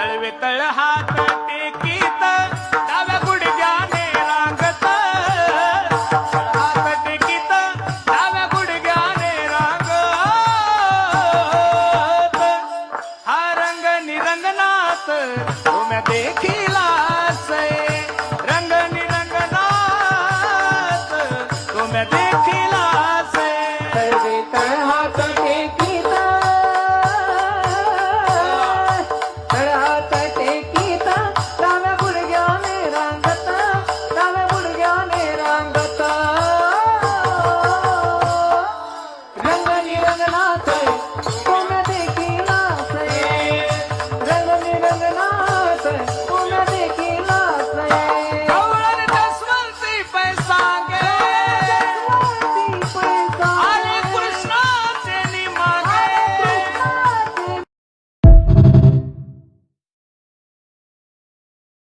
तळ हात टेकीत डाव्या गुडघ्याने रांगत हात टेकीत डाव्या गुडघ्याने रांगत हा रंग निरंगनात तुम्ही देखील असे